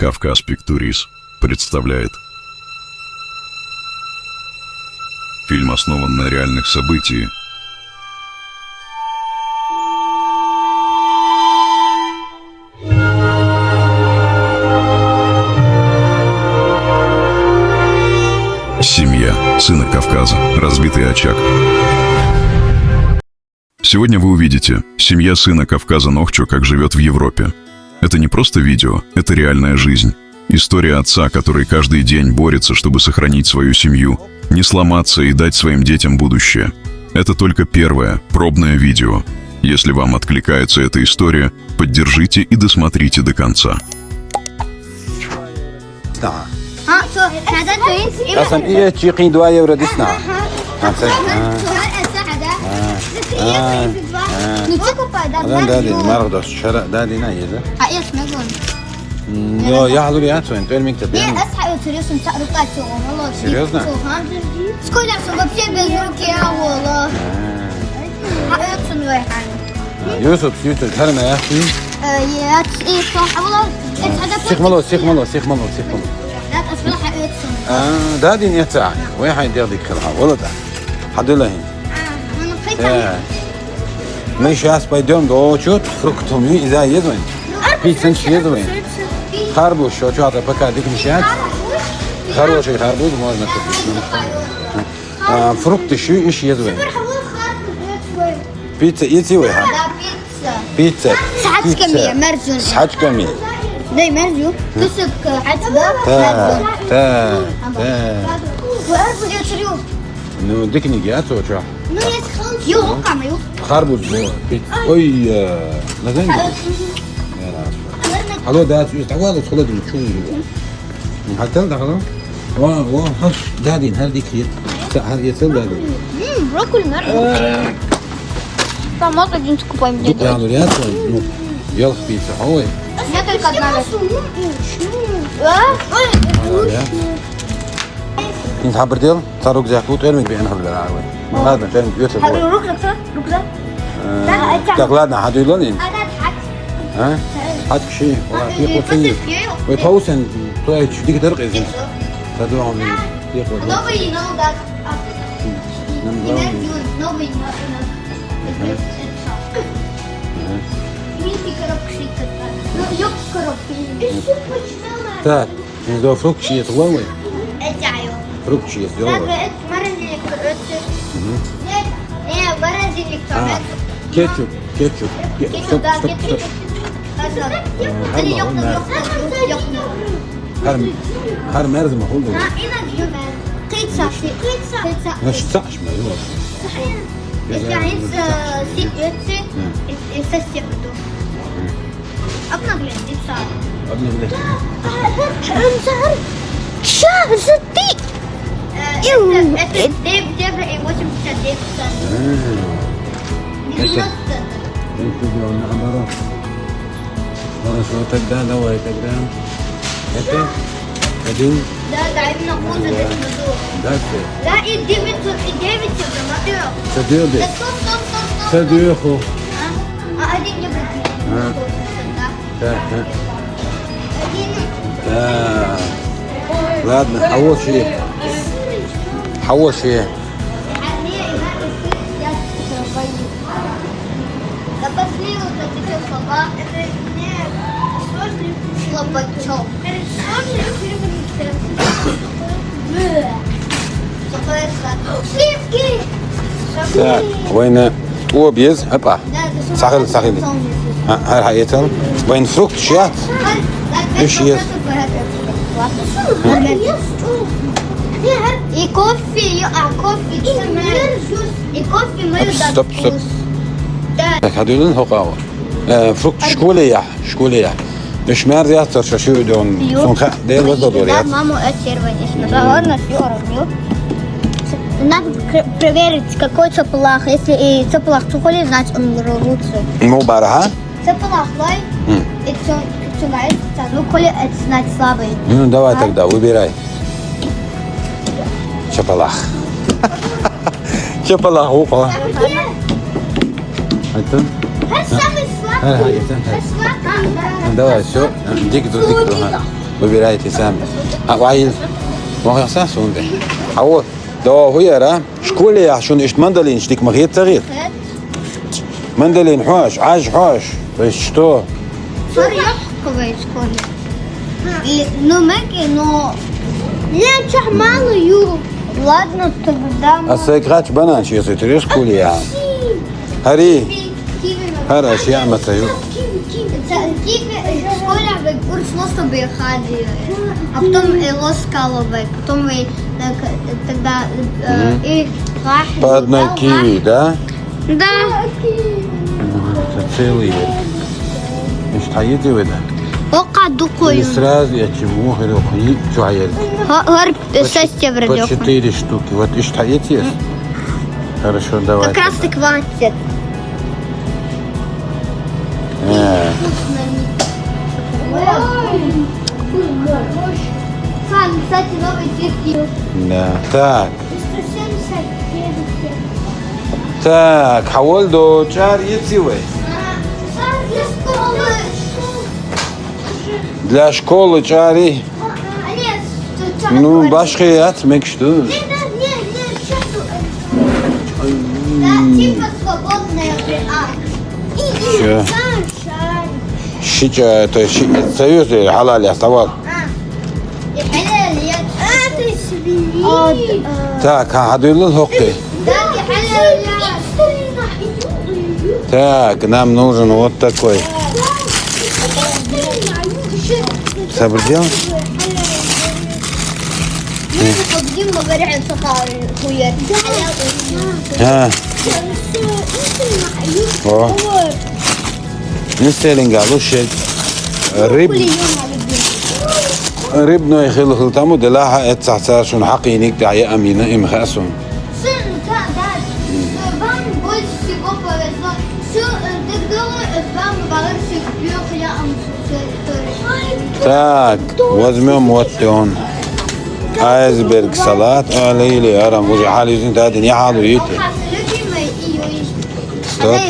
Кавказ Пиктурис представляет. Фильм основан на реальных событиях. Семья сына Кавказа. Разбитый очаг. Сегодня вы увидите семья сына Кавказа Нохчо, как живет в Европе. Это не просто видео, это реальная жизнь. История отца, который каждый день борется, чтобы сохранить свою семью, не сломаться и дать своим детям будущее. Это только первое, пробное видео. Если вам откликается эта история, поддержите и досмотрите до конца. اصلا ايه تشيقين دوايه ورا دسنا دادي ما رغدش شرق دادي نايزه يا يحضر يا سوين تقول مكتب Я أصحى وتريسم تعرفاتي والله. Серьезно? Сколько вообще без руки, والله. حقيقة واحد. يوسف هرنا يا اخي يا إيه صح والله. سيخ ملو سيخ ملو سيخ ملو سيخ ملو لا أصبح حقيقة. دادي نيتاع وين حد ياخذك خلها ولا ده حد له هنا أنا قيت. مش ياس بايدوم دو شوت فرقتهم اذا يدوين بيتسن شي يدوين خربوش شو هذا بكا ديك مشات خربوش خربوش ما نكتب فرقت شو ايش يدوين بيتزا يتي ويها بيتزا ساعات كمية مرزون. ساعات كمية ده مرزو كسب حتى تا وأربع يشريو. نو ديكني جات وشو نو يسخن. يو وقع ما يو. خربوش بيتزا اوي لازم هلو ده تعال خلود شو حتى ده خلاص واه هش دادين هذيك هذه يصل دادين بروكلي مرة. طعم واحد جنس كوباي من يا نوريات يلا بيتزا هوي ناكل قدنا. انت حبر ديل صاروك زاكوت ارمي بين هذا العاوي ما هذا كان بيوتر هذا ركزة ركزة. تقلادنا حد يلونين أنا أضحك. ها حد شيء والله في قوتين ويتوسن طيب ديك درق اذا تدوهم يقول Nobody know that. Imagine nobody knows. Милки коробки. Ну, ёб коробки. так إذا فروك شيء طوالي أجايو. فروك شيء لا طوالي بقيت مرة زي كروت. لا مرة زي كروت. كيتشوب كيتشوب كيتشوب ده كيتشوب. اللي يقنع. هرم أرز ما هو ده قيتسا قيتسا مش صعش ما هو إذا عايز سيكريتسي يسسي بدو أبنى بلندي صار أبنى بلندي شهر شهر ستي ديف جبر إيموشن بسديف مرة شو تقدام لو هي تقدام هكذا بعدين لا دعينا قوزة دسمدو دافع لا إديفت ما تيرو صديق دي صوت صديق أخو أدين جبرتي ولادنا حول شيء حول شيء так وين هو بيز هبا ساخل ساخل هاي حياتهم وين فروكت شيات ايش يس يكفي يقع كوفي يكفي ما ستوب ستوب هذول هو قهوة فروكت شكولية شكولية مش مار ياسر شو دون سونخ دير وزدور دوريات مامو أشير وجهنا رانا في أوروبيو надо проверить какой цеплах. Если цеплах цуколи, значит он рвутся. مبارها Цеплах лай, это чувствуется, ну коли это значит слабый. Ну давай тогда выбирай чапалах чапалах опа это Самый слабый. давай все дик до выбирайте сами. Ваил, махса сунде. А вот, да, хуяра, школе я шун ишт мандалин, штик махет царит. Мандалин хош, аж хош. То есть что? Ореховая школе. Ну, Мэки, но... Я чах мало ю. Ладно, тогда... А сыграть банан, если ты режь школе я. Хари, хорош, я матаю. كيف الشكولة بتقول نص بيخادي потом лоскаловый, потом тогда и راح По одной киви, да? Да. Это целый. Ишт хаете вы да? وقع دقول И сразу я чему хрюхи, что хаете? هرب сестя По вредёх. 4 штуки. Вот ишт хаете есть? Хорошо, давай. Как раз так хватит. Сан, кстати, новый цветки. Да. Так, حول دو چار يتسوي. Для школы чари. Ну, башкият, мек что? Нет, типа свободная Всё. Шича, то есть союз или халали оставал. Так, хадуйлы хокты. Так, нам нужен вот такой. Сообразил? О. نستلين قالوا شيء ربنا يخلق تامو دلاها اتسعسار شون حقينيك دعي أمينة إم خاسون Так, возьмем вот он. Айсберг салат, лейли, арам, уже حالي زين تادين يا حالو يتي. Стоп.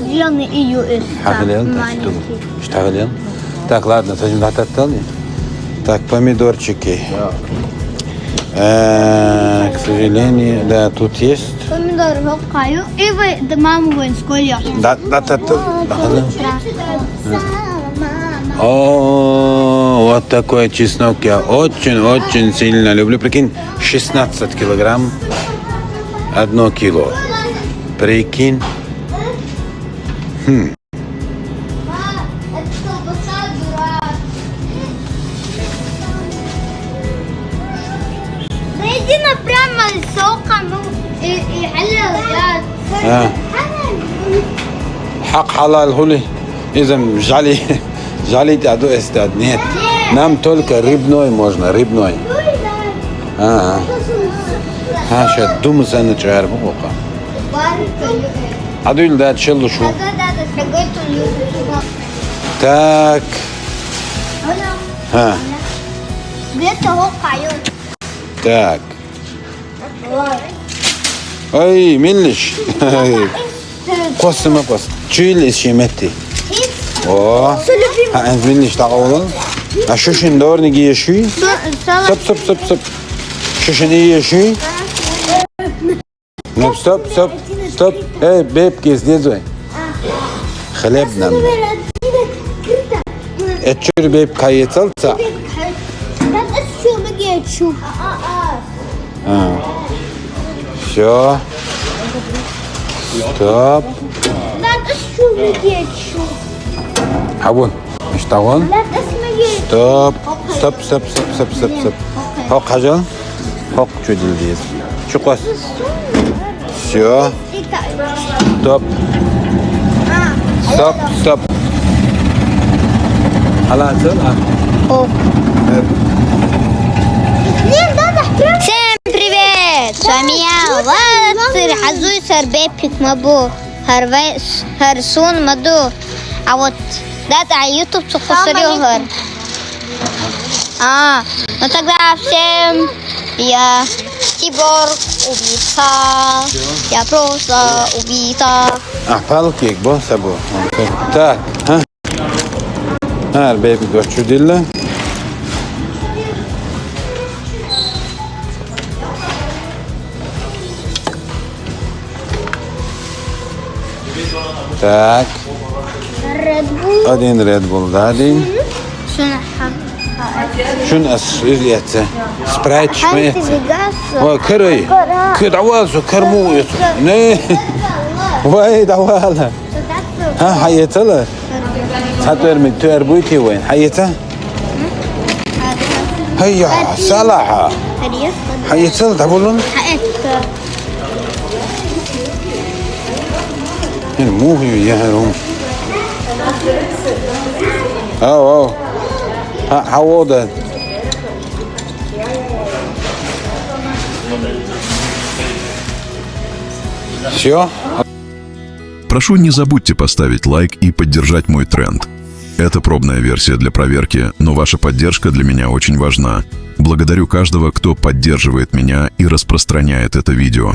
Зеленый июль. Штагелен. Так, ладно, садим дататтали. Так, помидорчики. К сожалению, да, тут есть. Помидоры хоккаю. И вы маму в школе. Да, О, вот такой чеснок я очень сильно люблю. Прикинь, 16 килограмм, 1 кило. Прикинь. Зайди прямо из сока, ну и халал. حق حلال هولي إذا جالي تعدو استاد нет. Нам только рыбной можно, рыбной. Сейчас думаю, أنا تعرف بقى. عدول ده تشيلو شو. Так. Где-то хоккаю. Так. Ой, милиш. قسم. Чили شيمتي. О. أنت مليش تعاون. أشوشين دور نجي يشوي. Стоп. شوشين يشوي. Ну, стоп. Эй, бебки, слезай. Хлеб нам. Эчур беб кайцалца. Все. Стоп. Хавун. Штагон. Стоп. Хок хажал. Хок чудил здесь. Чукас. Все. Стоп. خلاص Всем привет! С вами я, Влад, Хазуй Сарбепик Мабу, Харсун Маду. А вот дата YouTube Цухасарюгар. Ну тогда всем я Тибор убийца. Я просто убийца. палки, босс, або. Так, Бебик, чудилла. Так, Red Bull. один Red Bull دادين. شنو حاب؟ شنو اسئلته؟ سبرايت هاي شمية. تبقى وكري كد عواز وكرمو نه وايد عواله ها حيته له هتور من تربويتي وين حيته هيا صلاحه حيته له تقولون مو هي ياهم او حوضه Все? Прошу, не забудьте поставить лайк и поддержать мой тренд. Это пробная версия для проверки, но ваша поддержка для меня очень важна. Благодарю каждого, кто поддерживает меня и распространяет это видео.